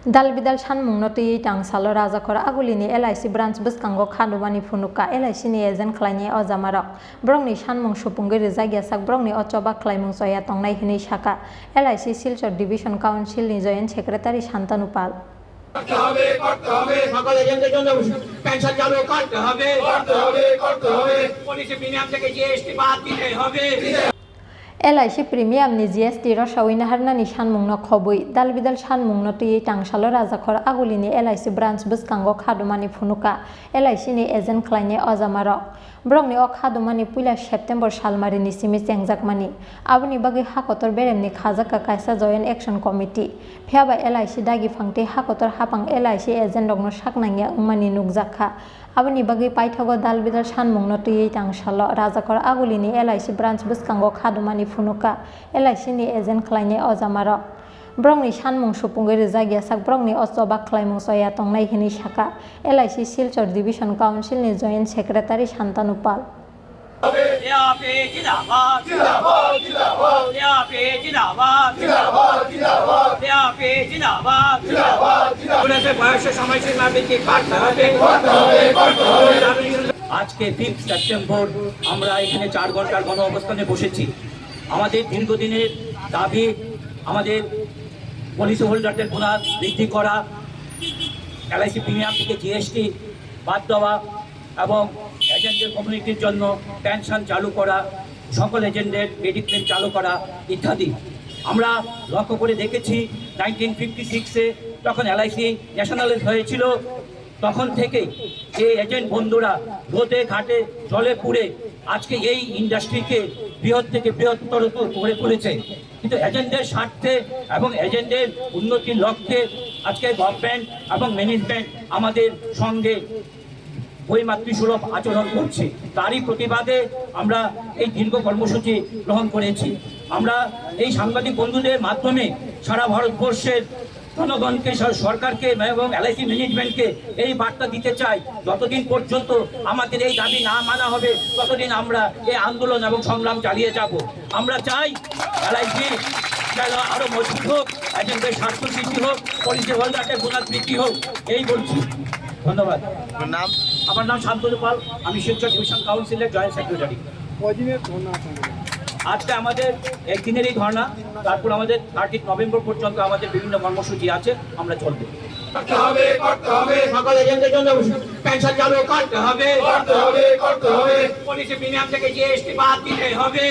Dalbidal Shanmung Noti Tang Salo Razakora Agulini LIC branch Buskango Kadubani Funuka LIC ni Ezen Klani Ozamarok Brongni Shanmung Shupungiri Zagiasak Brongni Ochoba Klaimung Soya Tongnai Hini Shaka LIC Silchar Division Council ni Joint Secretary Shantanupal LIC Premium ni GST Roshawina Harnani Shanmung no Khobui Dalbidal Shanmung Noti Tang Salo Razakora Agulini LIC branch Buskango Kadumani Funuka LIC ni Ezen Klani Ozamarok Brongni Okadumani Pula September Shalmarini Simi Sengjakmani Abuni Bagi Hakotor Beremni Khazaka Kaisa Joint Action Committee Phiaba LIC Dagi Fangte Hakotor Hapang LIC Ezen Dogno Shaknangya Umani Nukjakha Abuni Bagi Paithago Dalbidal Shanmung Noti Tang Salo Razakora Agulini LIC branch Buskango Kadumani Funuka LIC ni Ezen Klani Ozamarok Brongni Shanmung Shupungiri Zagiasak Brongni Ochoba Klaimung Soya Tongnai Hini Shaka LIC Silchar Division Council ni Joint Secretary Shantanupal আজকে 5 September আমরা এখানে 4 ঘন্টার গণ অবস্থানে বসেছি আমাদের দীর্ঘদিনের দাবি আমাদের পলিসি হোল্ডারদের বোনাস বৃদ্ধি করা LIC প্রিমিয়াম থেকে জিএসটি বাদ দেওয়া এবং এজেন্টদের কমিউনিটির জন্য পেনশন চালু করা সকল এজেন্টদের মেডিক্লেম চালু করা ইত্যাদি আমরা লক্ষ্য করে দেখেছি 1956-এ যখন LIC ন্যাশনালাইজ হয়েছিল তখন থেকেই যে এজেন্ট বন্ধুরা রোদে ঘাটে জলে পুড়ে আজকে এই ইন্ডাস্ট্রিকে বৃহৎ থেকে বৃহত্তর করে তুলেছে কিন্তু এজেন্টদের স্বার্থে এবং এজেন্টদের উন্নতির লক্ষ্যে আজকে গভর্নমেন্ট এবং ম্যানেজমেন্ট আমাদের সঙ্গে বৈমাতৃসুলভ আচরণ করছে তারই প্রতিবাদে আমরা এই দীর্ঘ কর্মসূচি গ্রহণ করেছি আমরা এই সাংবাদিক বন্ধুদের মাধ্যমে সারা ভারতবর্ষের জনগণকে সরকারকে এবং LIC ম্যানেজমেন্টকে এই বার্তা দিতে চাই যতদিন পর্যন্ত আমাদের এই দাবি না মানা হবে ততদিন আমরা এই আন্দোলন এবং সংগ্রাম চালিয়ে যাব আমরা চাই LIC যেন আরো মজবুত হোক এজেন্টদের স্বার্থ সৃষ্টি হোক পলিসি হোল্ডারদের বোনাস বৃদ্ধি হোক এই বলছি ধন্যবাদ আমার নাম শান্তনু পাল আমি শিলচর ডিভিশন কাউন্সিলের জয়েন্ট সেক্রেটারি আজকে আমাদের একদিনেরই ধর্ণা তারপর আমাদের 30 নভেম্বর পর্যন্ত আমাদের বিভিন্ন কর্মসূচি আছে আমরা চলবে সকল এজেন্টদের জন্য পেনশন চালু করতে হবে পলিসি প্রিমিয়াম থেকে জিএসটি বাদ দিতে হবে